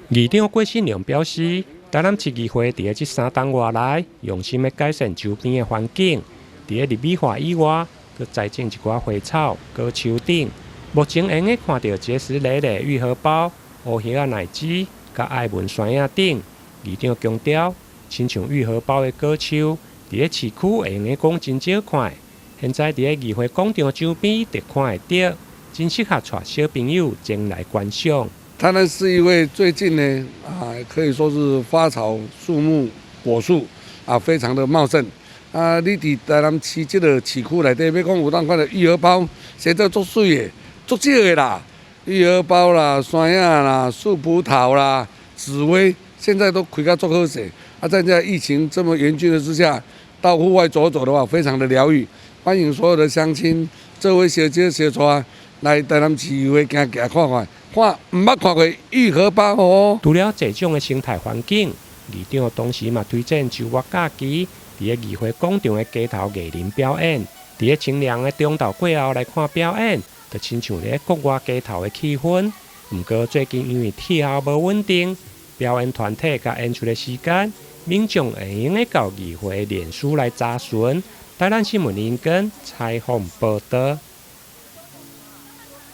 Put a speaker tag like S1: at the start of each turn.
S1: 议长郭信良表示，台南市议会伫这3档月来，用心的改善周边的环境。伫立美化以外，佮栽种一寡花草、果树等。目前用的看到结实累累愈合包、乌叶啊奶籽、佮爱文山影等。议长强调，亲像愈合包的果树，伫市区会用的讲真少看。现在伫议会广场周边特看会到，真适合带小朋友前来观赏。
S2: 台南市议会最近呢，可以说是花草树木果树非常的茂盛。你伫台南市这个市区内底，要讲有当款的愈合包，实在足水的，足少的啦。愈合包啦、山药啦、树葡萄啦、紫薇，现在都开到足好势。在这疫情这么严峻的之下，到户外走走的话，非常的疗愈。欢迎所有的乡亲，做伙小姐小带来台南市议会行行看看，看唔捌看过愈合包哦。
S1: 除了这种的生态环境，议长同时嘛推荐周末假期。伫议会广场的街头艺人表演，伫清凉的中昼过后来看表演，就亲像咧国外街头的气氛。不过最近因为气候无稳定，表演团体甲演出的时间，民众会用咧到议会脸书来查询。台南新闻林根采访报道。